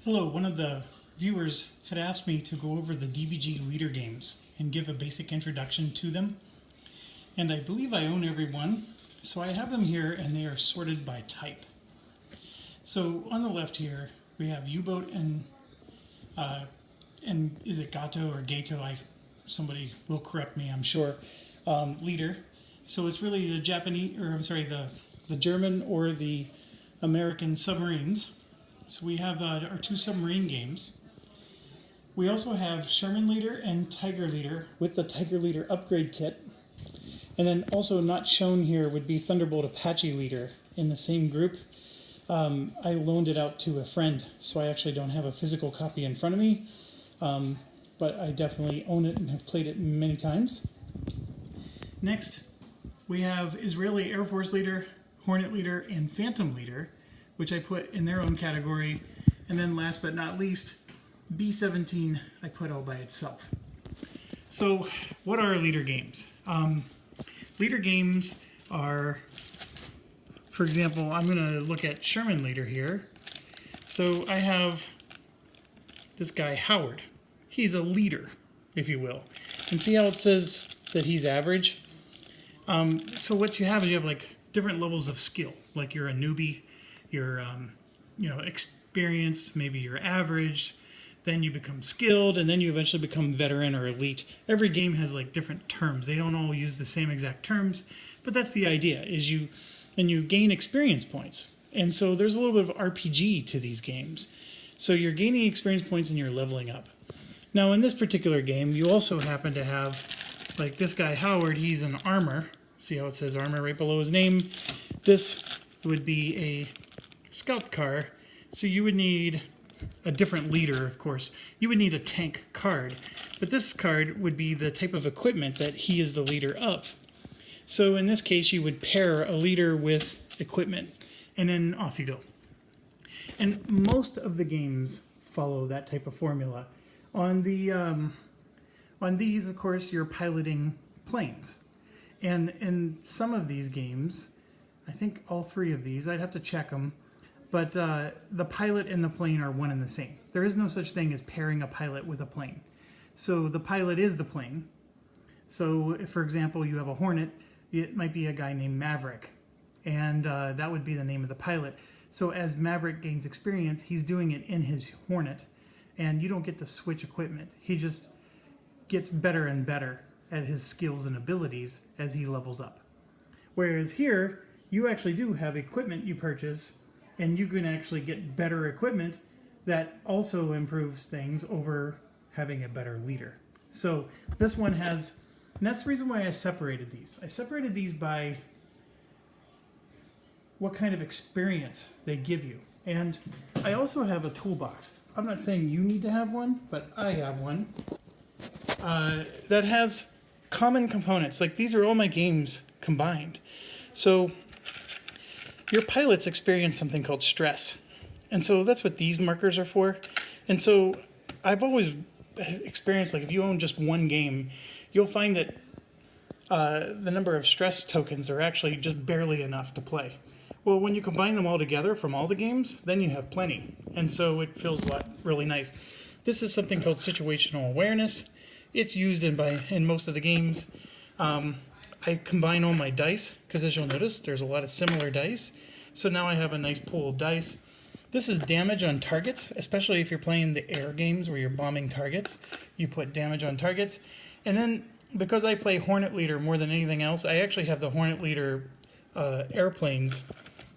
Hello, one of the viewers had asked me to go over the DVG leader games and give a basic introduction to them. And I believe I own every one, so I have them here and they are sorted by type. So on the left here, we have U-boat and is it Gato or Gato? Somebody will correct me, I'm sure. Leader. So it's really the Japanese, or I'm sorry, the German or the American submarines. So we have our two submarine games. We also have Sherman Leader and Tiger Leader with the Tiger Leader upgrade kit. And then also not shown here would be Thunderbolt Apache Leader in the same group. I loaned it out to a friend, so I actually don't have a physical copy in front of me. But I definitely own it and have played it many times. Next, we have Israeli Air Force Leader, Hornet Leader, and Phantom Leader, which I put in their own category. And then last but not least, B-17 I put all by itself. So what are leader games? Leader games are, for example, I'm going to look at Sherman Leader here. So I have this guy Howard. He's a leader, if you will. And see how it says that he's average? So what you have is you have like different levels of skill. Like you're a newbie, you're experienced, maybe you're average, then you become skilled, and then you eventually become veteran or elite. Every game has like different terms. They don't all use the same exact terms, but that's the idea, is you gain experience points. And so there's a little bit of RPG to these games. So you're gaining experience points and you're leveling up. Now in this particular game, you also happen to have, like this guy Howard, he's an armor. See how it says armor right below his name? This would be a scout car, so you would need a different leader, of course. You would need a tank card, but this card would be the type of equipment that he is the leader of. So in this case, you would pair a leader with equipment, and then off you go. And most of the games follow that type of formula. On these, of course, you're piloting planes. And in some of these games, I think all three of these, I'd have to check them, but the pilot and the plane are one and the same. There is no such thing as pairing a pilot with a plane. So the pilot is the plane. So if, for example, you have a Hornet, it might be a guy named Maverick, and that would be the name of the pilot. So as Maverick gains experience, he's doing it in his Hornet, and you don't get to switch equipment. He just gets better and better at his skills and abilities as he levels up. Whereas here, you actually do have equipment you purchase, and you can actually get better equipment that also improves things over having a better leader. So this one has, and that's the reason why I separated these. I separated these by what kind of experience they give you. And I also have a toolbox. I'm not saying you need to have one, but I have one that has common components. Like these are all my games combined. So your pilots experience something called stress. And so that's what these markers are for. And so I've always experienced, like if you own just one game, you'll find that the number of stress tokens are actually just barely enough to play. Well, when you combine them all together from all the games, then you have plenty. And so it feels really nice. This is something called situational awareness. It's used in most of the games. I combine all my dice, because as you'll notice, there's a lot of similar dice. So now I have a nice pool of dice. This is damage on targets, especially if you're playing the air games where you're bombing targets. You put damage on targets. And then, because I play Hornet Leader more than anything else, I actually have the Hornet Leader airplanes.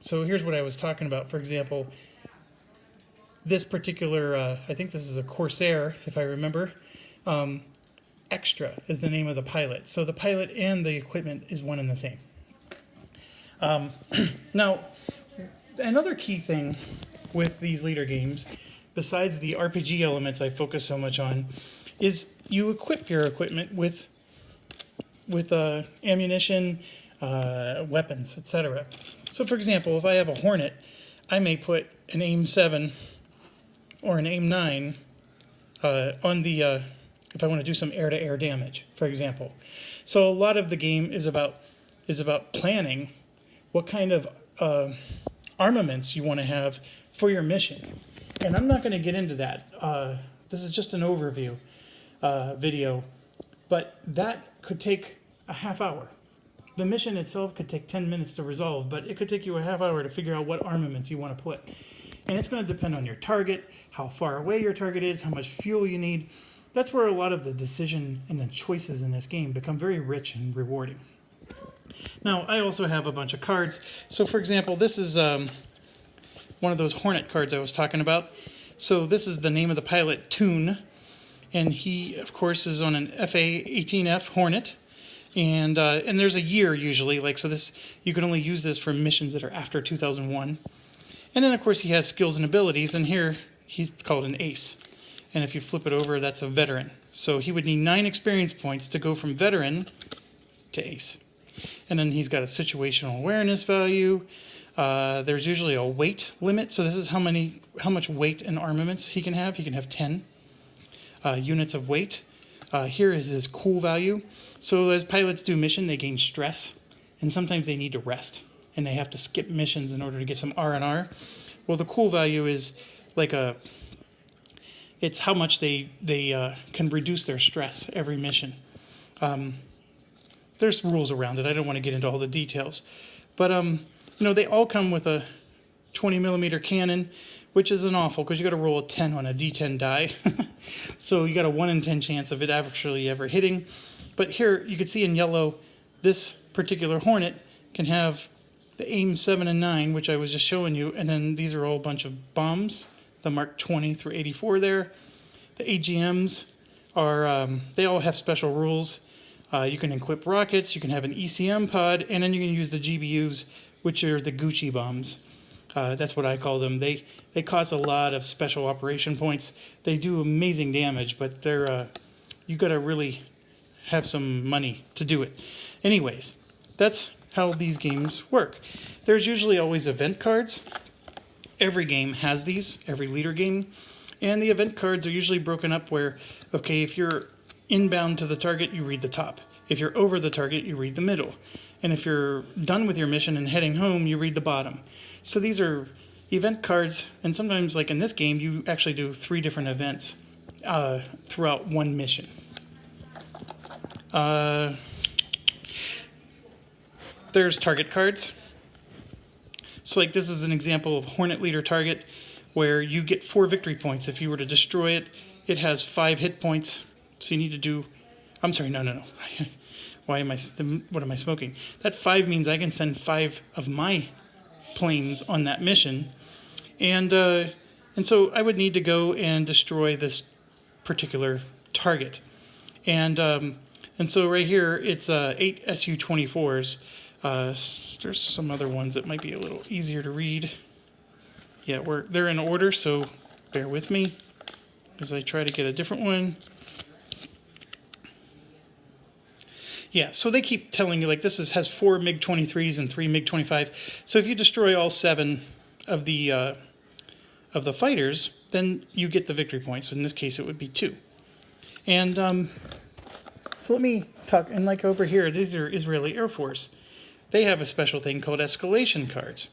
So here's what I was talking about. For example, this particular, I think this is a Corsair, if I remember. Extra is the name of the pilot. So the pilot and the equipment is one and the same. Now, another key thing with these leader games, besides the RPG elements I focus so much on, is you equip your equipment with ammunition, weapons, etc. So for example, if I have a Hornet, I may put an AIM-7 or an AIM-9 on the if I want to do some air-to-air damage, for example. So a lot of the game is about planning what kind of armaments you want to have for your mission. And I'm not going to get into that. This is just an overview video, but that could take a half hour. The mission itself could take 10 minutes to resolve, but it could take you a half hour to figure out what armaments you want to put. And it's going to depend on your target, how far away your target is, how much fuel you need. That's where a lot of the decision and the choices in this game become very rich and rewarding. Now, I also have a bunch of cards. So, for example, this is one of those Hornet cards I was talking about. So this is the name of the pilot, Toon. And he, of course, is on an FA-18F Hornet. And there's a year usually, like, so this, you can only use this for missions that are after 2001. And then, of course, he has skills and abilities, and here he's called an ace. And if you flip it over, that's a veteran. So he would need 9 experience points to go from veteran to ace. And then he's got a situational awareness value. There's usually a weight limit, so this is how much weight and armaments he can have. He can have 10 units of weight. Here is his cool value. So as pilots do mission, they gain stress, and sometimes they need to rest, and they have to skip missions in order to get some R&R. Well, the cool value is like it's how much they can reduce their stress every mission. There's rules around it. I don't want to get into all the details, but they all come with a 20 millimeter cannon, which isn't awful because you got to roll a 10 on a D10 die. So you got a 1 in 10 chance of it actually ever hitting. But here you can see in yellow, this particular Hornet can have the AIM 7 and 9, which I was just showing you, and then these are all a bunch of bombs, the Mark 20 through 84 there. The AGMs are, they all have special rules. You can equip rockets, you can have an ECM pod, and then you can use the GBUs, which are the Gucci bombs. That's what I call them. They cost a lot of special operation points. They do amazing damage, but they're you got to really have some money to do it. Anyways, that's how these games work. There's usually always event cards. Every game has these, every leader game. And the event cards are usually broken up where, okay, if you're inbound to the target, you read the top. If you're over the target, you read the middle. And if you're done with your mission and heading home, you read the bottom. So these are event cards, and sometimes, like in this game, you actually do 3 different events throughout one mission. There's target cards. So like this is an example of Hornet Leader target where you get 4 victory points. If you were to destroy it, it has 5 hit points. So you need to do, I'm sorry, no. What am I smoking? That 5 means I can send 5 of my planes on that mission. And so I would need to go and destroy this particular target. And so right here, it's 8 Su-24s. There's some other ones that might be a little easier to read. Yeah, they're in order, so bear with me as I try to get a different one. Yeah, so they keep telling you, like, this has 4 MiG-23s and 3 MiG-25s. So if you destroy all 7 of the fighters, then you get the victory points. In this case, it would be 2. And so let me talk. And like over here, these are Israeli Air Force. They have a special thing called escalation cards.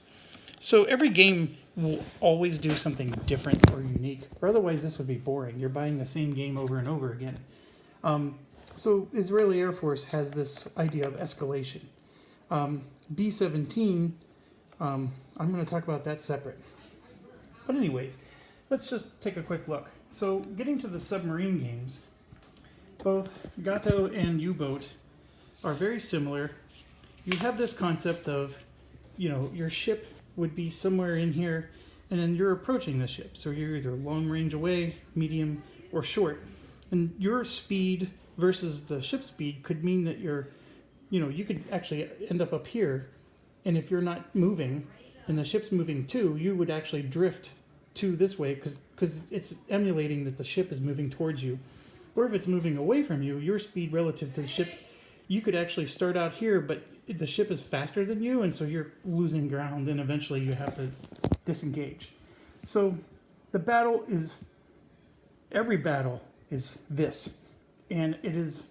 So every game will always do something different or unique, or otherwise this would be boring. You're buying the same game over and over again. So Israeli Air Force has this idea of escalation. B-17, I'm going to talk about that separate. But anyways, let's just take a quick look. So getting to the submarine games, both Gato and U-Boat are very similar. You have this concept of, your ship would be somewhere in here, and then you're approaching the ship. So you're either long range away, medium, or short. And your speed versus the ship speed could mean that you could actually end up here, and if you're not moving, and the ship's moving too, you would actually drift to this way, because it's emulating that the ship is moving towards you. Or if it's moving away from you, your speed relative to the ship, you could actually start out here, but the ship is faster than you, and so you're losing ground, and eventually you have to disengage. So every battle is this. And it is,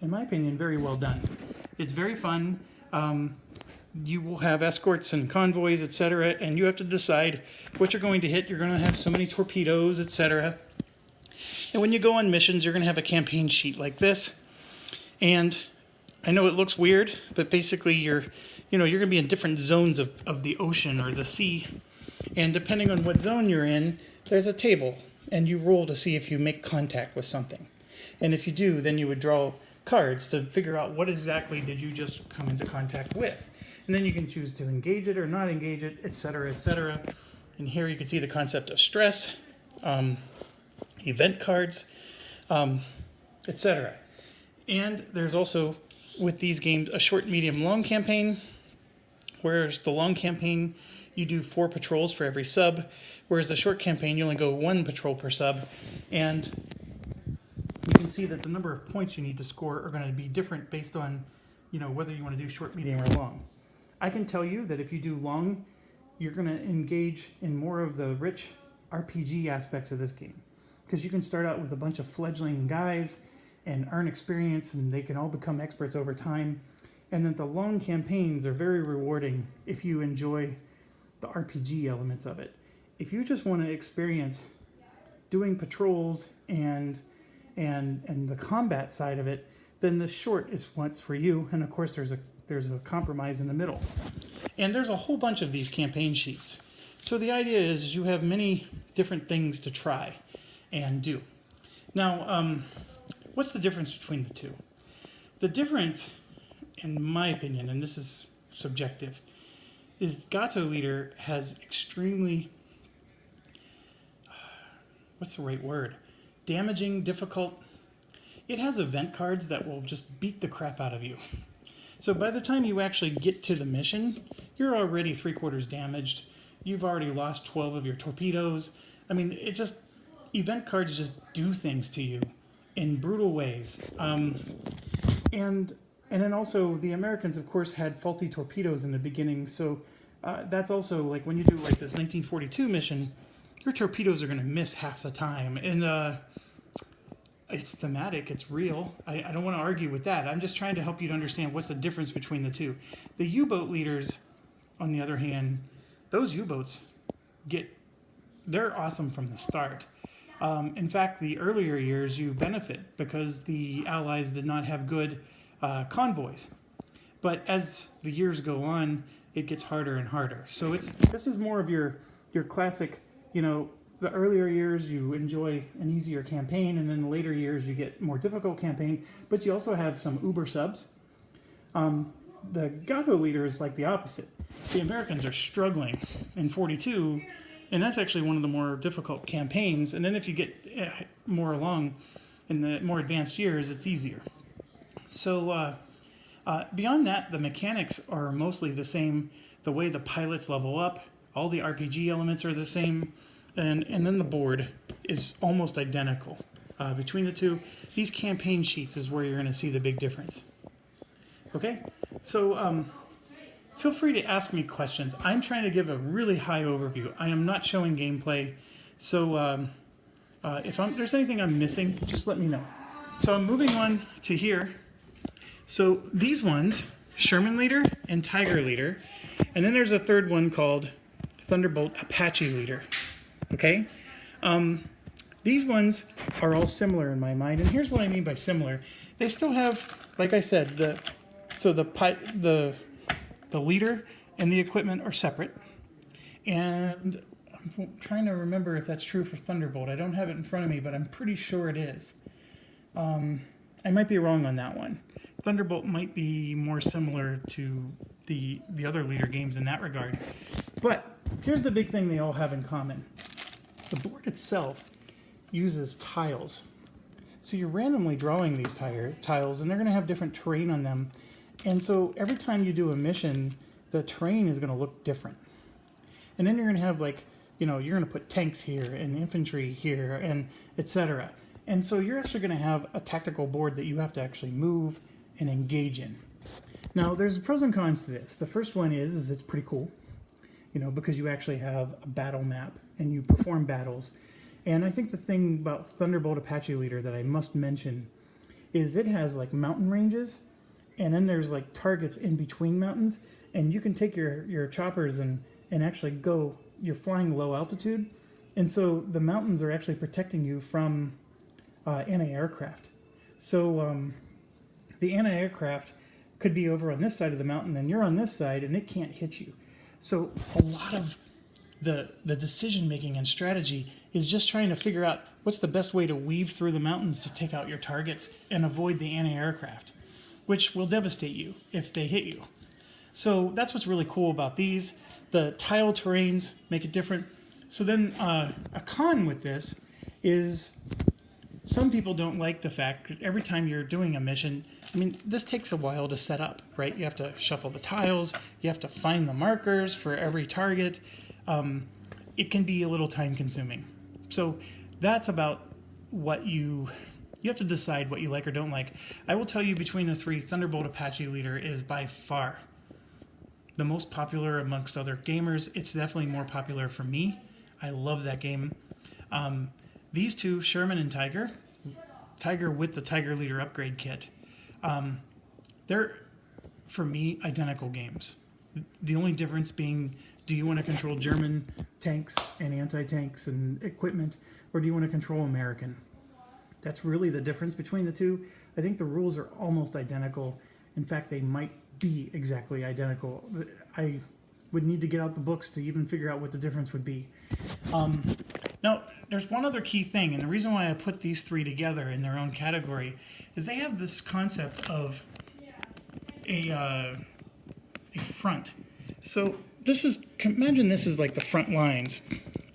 in my opinion, very well done. It's very fun. you will have escorts and convoys, etc., and you have to decide what you're going to hit. You're going to have so many torpedoes, etc. And when you go on missions, you're going to have a campaign sheet like this. And I know it looks weird, but basically you're going to be in different zones of the ocean or the sea. And depending on what zone you're in, there's a table, and you roll to see if you make contact with something. And if you do, then you would draw cards to figure out what exactly did you just come into contact with. And then you can choose to engage it or not engage it, etc., etc. And here you can see the concept of stress, event cards, etc. And there's also, with these games, a short, medium, long campaign, whereas the long campaign, you do 4 patrols for every sub, whereas the short campaign, you only go 1 patrol per sub. And you can see that the number of points you need to score are going to be different based on, whether you want to do short, medium, or long. I can tell you that if you do long, you're going to engage in more of the rich RPG aspects of this game. Because you can start out with a bunch of fledgling guys and earn experience, and they can all become experts over time. And then the long campaigns are very rewarding if you enjoy the RPG elements of it. If you just want to experience doing patrols and the combat side of it, then the short is what's for you. And of course, there's a compromise in the middle. And there's a whole bunch of these campaign sheets. So the idea is you have many different things to try and do. Now, what's the difference between the two? The difference, in my opinion, and this is subjective, is Gato Leader has extremely, what's the right word? Damaging, difficult. It has event cards that will just beat the crap out of you. So by the time you actually get to the mission, you're already 3/4 damaged. You've already lost 12 of your torpedoes. I mean, event cards just do things to you in brutal ways. And then also the Americans, of course, had faulty torpedoes in the beginning. So that's also like when you do like this 1942 mission, your torpedoes are going to miss half the time. And it's thematic, it's real. I don't want to argue with that. I'm just trying to help you to understand what's the difference between the two. The U-boat leaders, on the other hand, those U-boats they're awesome from the start. In fact, the earlier years you benefit because the Allies did not have good convoys. But as the years go on, it gets harder and harder. So this is more of your classic, the earlier years you enjoy an easier campaign, and in the later years you get more difficult campaign, but you also have some uber subs. The Gato Leader is like the opposite. The Americans are struggling in 42, and that's actually one of the more difficult campaigns, and then if you get more along in the more advanced years, it's easier. So beyond that, the mechanics are mostly the same. The way the pilots level up, all the RPG elements are the same. And then the board is almost identical between the two. These campaign sheets is where you're going to see the big difference. Okay? So feel free to ask me questions. I'm trying to give a really high overview. I am not showing gameplay. So if there's anything I'm missing, just let me know. So I'm moving on to here. So these ones, Sherman Leader and Tiger Leader. And then there's a third one called Thunderbolt Apache Leader. Okay, these ones are all similar in my mind, and here's what I mean by similar. They still have, like I said, the leader and the equipment are separate, and I'm trying to remember if that's true for Thunderbolt. I don't have it in front of me, but I'm pretty sure it is. I might be wrong on that one. Thunderbolt might be more similar to the other leader games in that regard, but here's the big thing they all have in common. The board itself uses tiles. So you're randomly drawing these tiles, and they're going to have different terrain on them. And so every time you do a mission, the terrain is going to look different. And then you're going to have you're going to put tanks here and infantry here and etc. And so you're actually going to have a tactical board that you have to actually move and engage in. Now, there's pros and cons to this. The first one is it's pretty cool, because you actually have a battle map and you perform battles. And I think the thing about Thunderbolt Apache Leader that I must mention is it has like mountain ranges, and then there's like targets in between mountains, and you can take your choppers and actually go. You're flying low altitude, and so the mountains are actually protecting you from anti-aircraft. So the anti-aircraft could be over on this side of the mountain, and you're on this side, and it can't hit you. So a lot of the decision making and strategy is just trying to figure out what's the best way to weave through the mountains to take out your targets and avoid the anti-aircraft, which will devastate you if they hit you. So that's what's really cool about these. The tile terrains make it different. So then a con with this is some people don't like the fact that every time you're doing a mission, I mean, this takes a while to set up, right? You have to shuffle the tiles, you have to find the markers for every target. It can be a little time consuming. So that's about what you have to decide what you like or don't like. I will tell you, between the three, Thunderbolt Apache Leader is by far the most popular amongst other gamers. It's definitely more popular for me. I love that game. These two, Sherman and Tiger with the Tiger Leader upgrade kit, they're, for me, identical games. The only difference being, do you want to control German tanks and anti-tanks and equipment, or do you want to control American? That's really the difference between the two. I think the rules are almost identical. In fact, they might be exactly identical. I would need to get out the books to even figure out what the difference would be. Now, there's one other key thing, and the reason why I put these three together in their own category is they have this concept of a front. So this is, imagine this is like the front lines,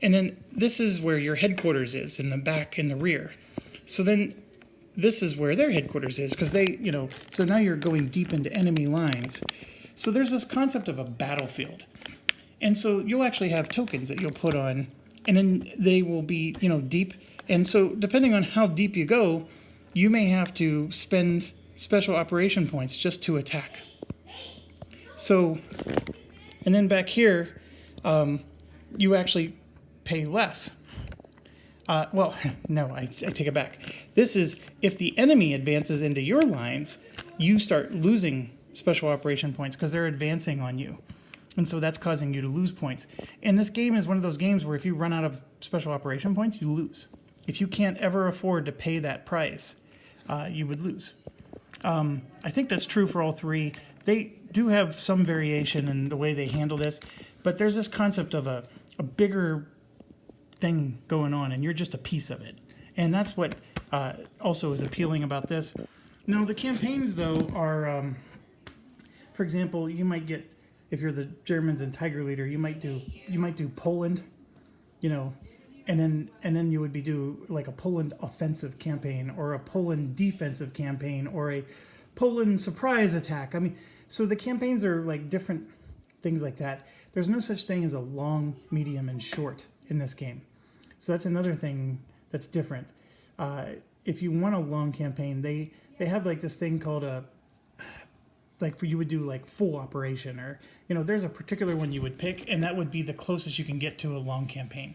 and then this is where your headquarters is, in the back and the rear. So then this is where their headquarters is, because they, so now you're going deep into enemy lines. So there's this concept of a battlefield. And so you'll actually have tokens that you'll put on, and then they will be, deep. And so depending on how deep you go, you may have to spend special operation points just to attack. So, and then back here, you actually pay less. Well, no, I take it back. This is, if the enemy advances into your lines, you start losing special operation points because they're advancing on you. And so that's causing you to lose points. And this game is one of those games where if you run out of special operation points, you lose. If you can't ever afford to pay that price, you would lose. I think that's true for all three. They do have some variation in the way they handle this, but there's this concept of a bigger thing going on, and you're just a piece of it. And that's what also is appealing about this. Now, the campaigns, though, are, for example, you might get, if you're the Germans and Tiger Leader, you might do Poland, and then you would do like a Poland offensive campaign, or a Poland defensive campaign, or a Poland surprise attack. I mean, so the campaigns are like different things like that. There's no such thing as a long, medium, and short in this game. So that's another thing that's different. If you want a long campaign, they have like this thing called you would do like full operation, or there's a particular one you would pick, and that would be the closest you can get to a long campaign.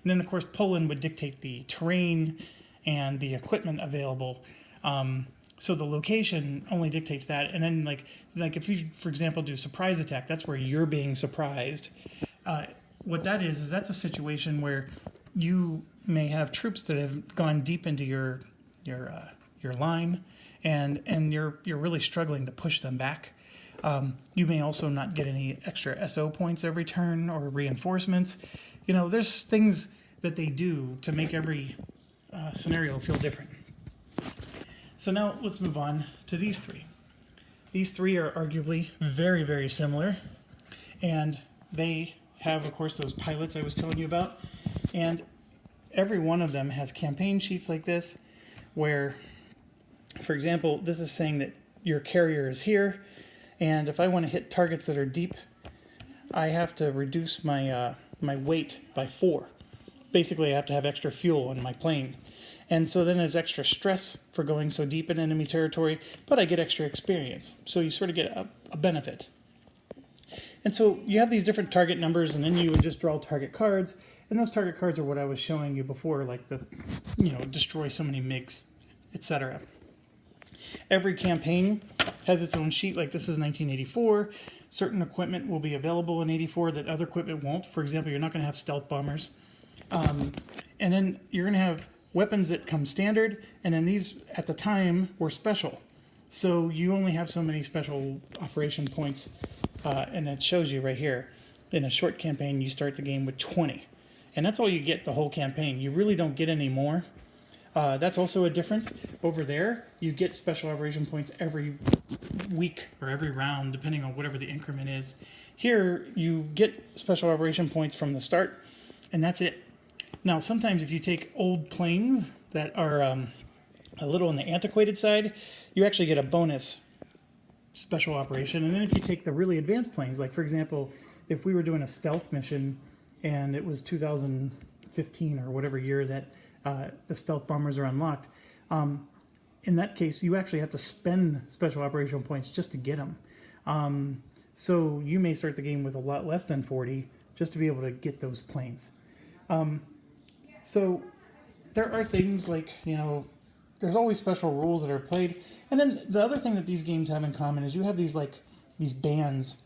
And then of course Poland would dictate the terrain and the equipment available. So the location only dictates that. And then like if you, for example, do surprise attack, that's where you're being surprised. What that is that's a situation where you may have troops that have gone deep into your line, and you're really struggling to push them back. You may also not get any extra SO points every turn, or reinforcements. There's things that they do to make every scenario feel different. So now let's move on to these three. These three are arguably very, very similar, and they have, of course, those pilots I was telling you about, and every one of them has campaign sheets like this, where, for example, this is saying that your carrier is here, and if I want to hit targets that are deep, I have to reduce my my weight by 4. Basically, I have to have extra fuel in my plane. And so then there's extra stress for going so deep in enemy territory, but I get extra experience. So you sort of get a benefit. And so you have these different target numbers, and then you would just draw target cards. And those target cards are what I was showing you before, like the, destroy so many MiGs, etc. Every campaign has its own sheet, like this is 1984. Certain equipment will be available in 84 that other equipment won't. For example, you're not going to have stealth bombers. And then you're going to have weapons that come standard, and then these, at the time, were special. So you only have so many special operation points, and it shows you right here. In a short campaign, you start the game with 20. And that's all you get the whole campaign. You really don't get any more. That's also a difference. Over there, you get special operation points every week or every round, depending on whatever the increment is. Here, you get special operation points from the start, and that's it. Now, sometimes if you take old planes that are a little on the antiquated side, you actually get a bonus special operation. And then if you take the really advanced planes, like for example, if we were doing a stealth mission and it was 2015 or whatever year that the stealth bombers are unlocked, in that case, you actually have to spend special operation points just to get them. So you may start the game with a lot less than 40 just to be able to get those planes. So there are things like, there's always special rules that are played. And then the other thing that these games have in common is you have these bands.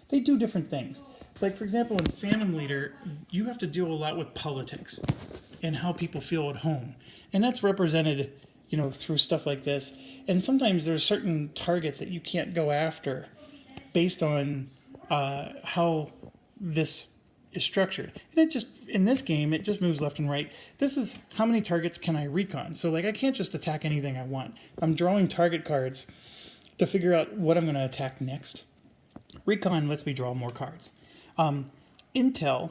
They do different things. Like, for example, in Phantom Leader, you have to deal a lot with politics and how people feel at home. And that's represented, through stuff like this. And sometimes there's certain targets that you can't go after based on how this is structured. And it just, in this game, it just moves left and right. This is how many targets can I recon. So, I can't just attack anything I want. I'm drawing target cards to figure out what I'm going to attack next. Recon lets me draw more cards. Intel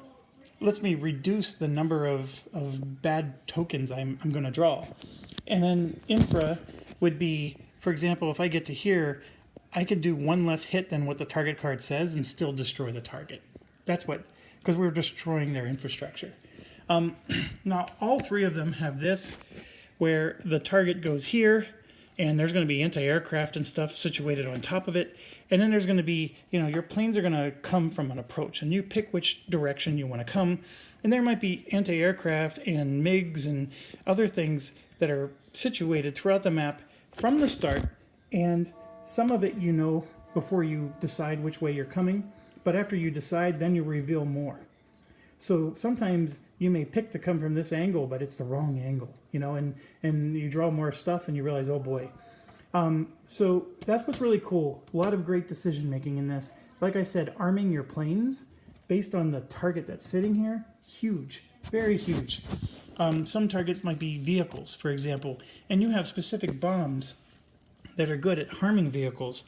lets me reduce the number of bad tokens I'm going to draw. And then infra would be, for example, if I get to here, I could do one less hit than what the target card says and still destroy the target. That's what, because we're destroying their infrastructure. Now, all three of them have this, where the target goes here, and there's going to be anti-aircraft and stuff situated on top of it. And then there's going to be, your planes are going to come from an approach, and you pick which direction you want to come. And there might be anti-aircraft and MiGs and other things that are situated throughout the map from the start. And some of it before you decide which way you're coming. But after you decide, then you reveal more. So sometimes you may pick to come from this angle, but it's the wrong angle, and you draw more stuff and you realize, oh boy. So that's what's really cool. A lot of great decision making in this. Like I said, arming your planes based on the target that's sitting here, huge, very huge. Some targets might be vehicles, for example, and you have specific bombs that are good at harming vehicles.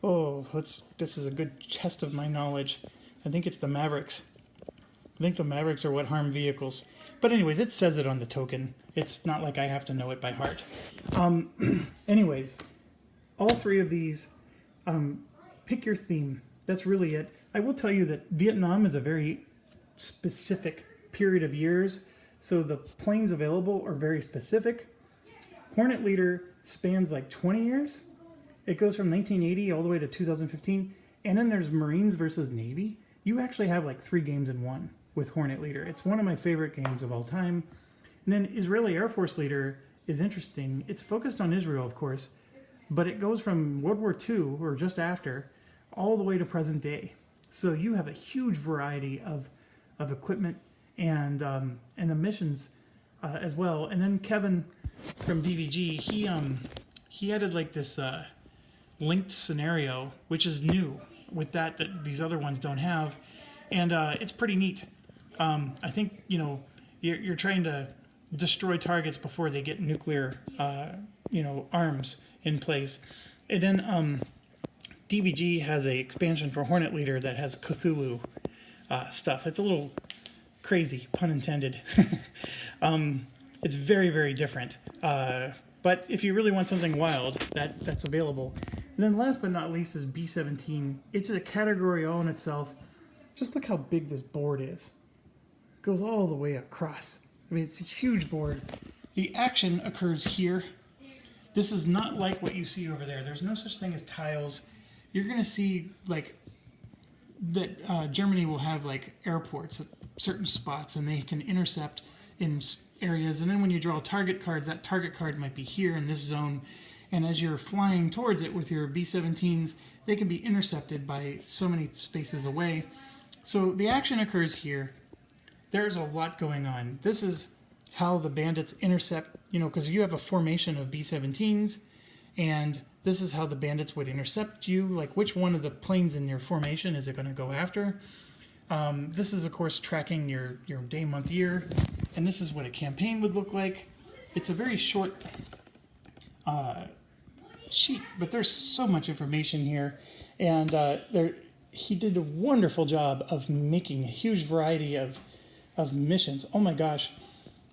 Oh, this is a good test of my knowledge. I think it's the Mavericks. I think the Mavericks are what harm vehicles. But anyways, it says it on the token. It's not like I have to know it by heart. Anyways, all three of these, pick your theme. That's really it. I will tell you that Vietnam is a very specific period of years, so the planes available are very specific. Hornet Leader spans like 20 years. It goes from 1980 all the way to 2015. And then there's Marines versus Navy. You actually have like 3 games in one with Hornet Leader. It's one of my favorite games of all time. And then Israeli Air Force Leader is interesting. It's focused on Israel, of course, but it goes from World War II, or just after, all the way to present day. So you have a huge variety of equipment and the missions as well. And then Kevin from DVG, he added like this linked scenario, which is new with that these other ones don't have, and it's pretty neat. I think you're trying to destroy targets before they get nuclear arms in place. And then DVG has a expansion for Hornet Leader that has Cthulhu stuff. It's a little crazy, pun intended. It's very, very different. But if you really want something wild, that's available. And then last but not least is B-17. It's a category all in itself. Just look how big this board is. It goes all the way across. I mean, it's a huge board. The action occurs here. This is not like what you see over there. There's no such thing as tiles. You're going to see like that Germany will have like airports at certain spots, and they can intercept in areas, and then when you draw target cards, that target card might be here in this zone, and as you're flying towards it with your B-17s, they can be intercepted by so many spaces away. So the action occurs here. There's a lot going on. This is how the bandits intercept, because you have a formation of B-17s, and this is how the bandits would intercept you, like which one of the planes in your formation is it going to go after. This is, of course, tracking your day, month, year, and this is what a campaign would look like. It's a very short sheet, but there's so much information here, and he did a wonderful job of making a huge variety of missions. Oh my gosh,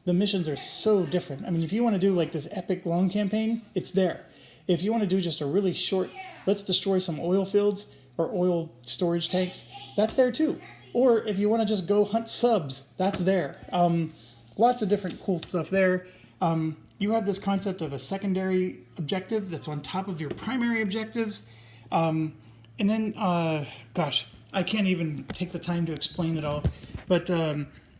the missions are so different. I mean, if you want to do like this epic long campaign, it's there. If you want to do just a really short, let's destroy some oil fields or oil storage tanks, that's there too. Or if you want to just go hunt subs, that's there. Lots of different cool stuff there. You have this concept of a secondary objective that's on top of your primary objectives. And then, gosh, I can't even take the time to explain it all. But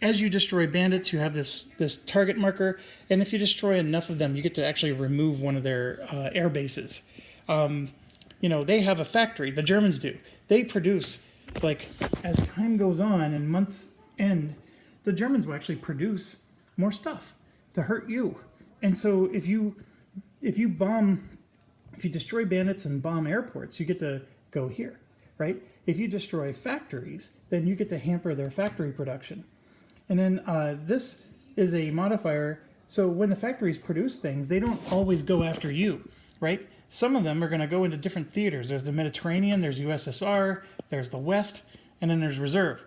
as you destroy bandits, you have this target marker. And if you destroy enough of them, you get to actually remove one of their air bases. They have a factory. The Germans do. They produce, like, as time goes on and months end, the Germans will actually produce more stuff to hurt you. And so if you destroy bandits and bomb airports, you get to go here, right? If you destroy factories, then you get to hamper their factory production. And then this is a modifier. So when the factories produce things, they don't always go after you, right? Some of them are going to go into different theaters. There's the Mediterranean, there's USSR, there's the West, and then there's Reserve.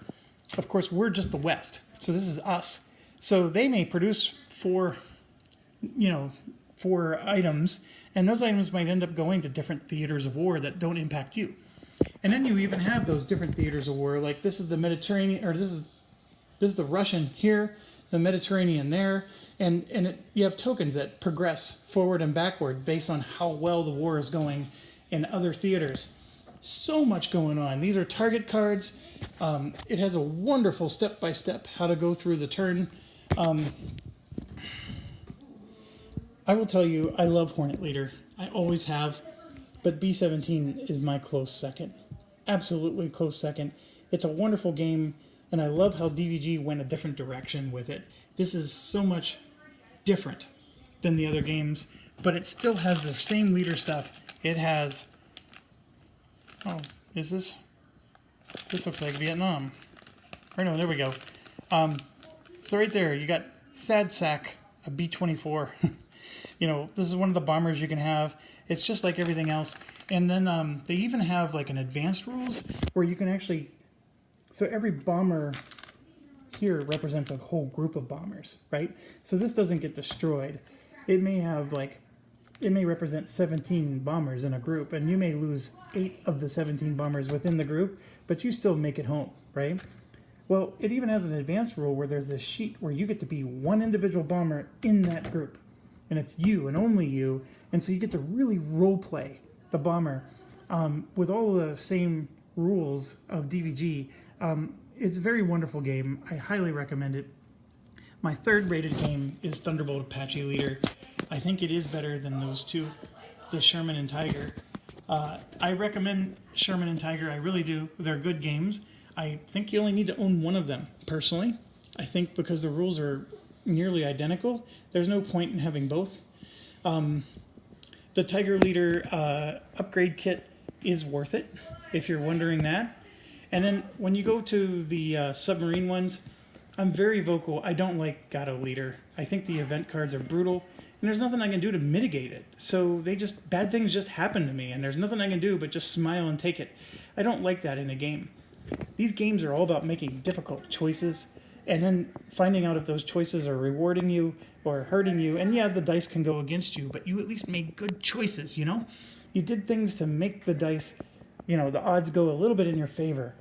Of course, we're just the West. So this is us. So they may produce four items, and those items might end up going to different theaters of war that don't impact you. And then you even have those different theaters of war, like this is the Mediterranean, or this is the Russian here, the Mediterranean there, and you have tokens that progress forward and backward based on how well the war is going in other theaters. So much going on. These are target cards. It has a wonderful step-by-step how to go through the turn. I will tell you, I love Hornet Leader. I always have, but B-17 is my close second. Absolutely close second. It's a wonderful game, and I love how DVG went a different direction with it. This is so much different than the other games, but it still has the same leader stuff. It has... Oh, is this? This looks like Vietnam. Or no, there we go. So right there, you got Sad Sack, a B-24. This is one of the bombers you can have. It's just like everything else. And then they even have like an advanced rules where you can actually... So every bomber here represents a whole group of bombers, right? So this doesn't get destroyed. It may have it may represent 17 bombers in a group, and you may lose 8 of the 17 bombers within the group, but you still make it home, right? Well, it even has an advanced rule where there's this sheet where you get to be one individual bomber in that group, and it's you and only you, and so you get to really role play the bomber with all the same rules of DVG. It's a very wonderful game. I highly recommend it. My third rated game is Thunderbolt Apache Leader. I think it is better than those two, the Sherman and Tiger. I recommend Sherman and Tiger. I really do. They're good games. I think you only need to own one of them, personally. I think because the rules are nearly identical, there's no point in having both. The Tiger Leader upgrade kit is worth it, if you're wondering that. And then when you go to the Submarine ones, I'm very vocal. I don't like Gato Leader. I think the event cards are brutal, and there's nothing I can do to mitigate it. So bad things just happen to me, and there's nothing I can do but just smile and take it. I don't like that in a game. These games are all about making difficult choices, and then finding out if those choices are rewarding you or hurting you. And yeah, the dice can go against you, but you at least made good choices, You did things to make the dice, the odds go a little bit in your favor.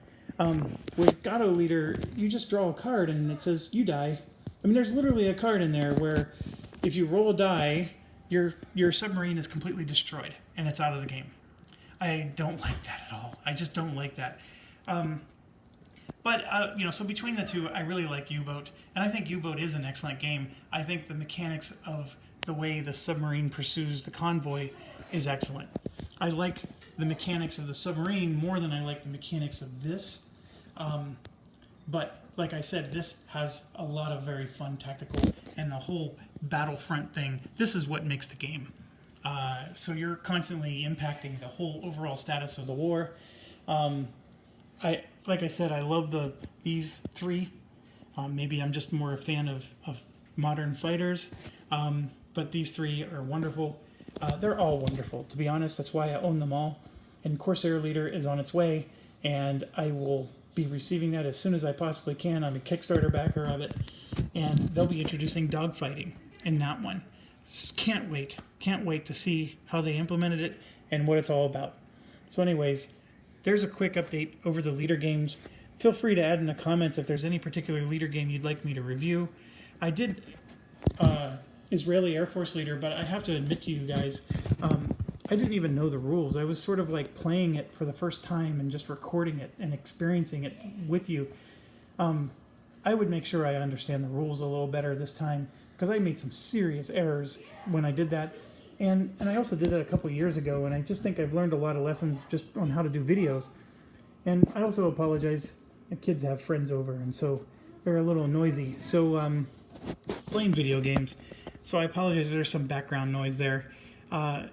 With Gato Leader, you just draw a card and it says you die. I mean, there's literally a card in there where if you roll a die, your submarine is completely destroyed and it's out of the game. I don't like that at all. I just don't like that. But, so between the two, I really like U-Boat, and I think U-Boat is an excellent game. I think the mechanics of the way the submarine pursues the convoy is excellent. I like the mechanics of the submarine more than I like the mechanics of this. But like I said, this has a lot of very fun tactical, and the whole battlefront thing, this is what makes the game. So you're constantly impacting the whole overall status of the war. Like I said, I love these three. Maybe I'm just more a fan of modern fighters, but these three are wonderful. They're all wonderful, to be honest. That's why I own them all. And Corsair Leader is on its way, and I will be receiving that as soon as I possibly can. I'm a Kickstarter backer of it, and they'll be introducing dogfighting in that one. Can't wait to see how they implemented it and what it's all about. So anyways, there's a quick update over the leader games. Feel free to add in the comments if there's any particular leader game you'd like me to review. I did Israeli Air Force Leader, but I have to admit to you guys, I didn't even know the rules. I was sort of like playing it for the first time and just recording it and experiencing it with you. I would make sure I understand the rules a little better this time, because I made some serious errors when I did that. And I also did that a couple years ago, and I just think I've learned a lot of lessons just on how to do videos. And I also apologize. The kids have friends over, and so they're a little noisy. So, playing video games. So I apologize if there's some background noise there.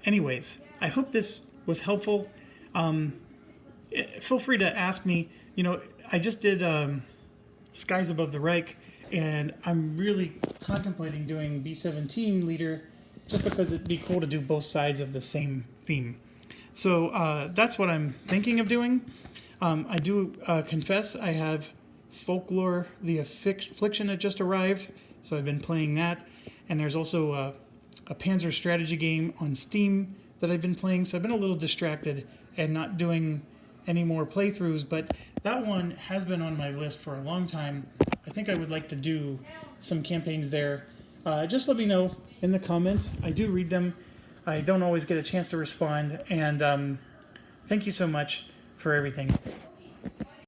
Anyways, I hope this was helpful. Feel free to ask me. I just did Skies Above the Reich, and I'm really contemplating doing B-17 Leader, just because it'd be cool to do both sides of the same theme. So that's what I'm thinking of doing. I do confess I have Folklore, the Affliction that just arrived, so I've been playing that. And there's also a Panzer strategy game on Steam that I've been playing, so I've been a little distracted and not doing any more playthroughs, but that one has been on my list for a long time. I think I would like to do some campaigns there. Just let me know in the comments. I do read them. I don't always get a chance to respond, and thank you so much for everything.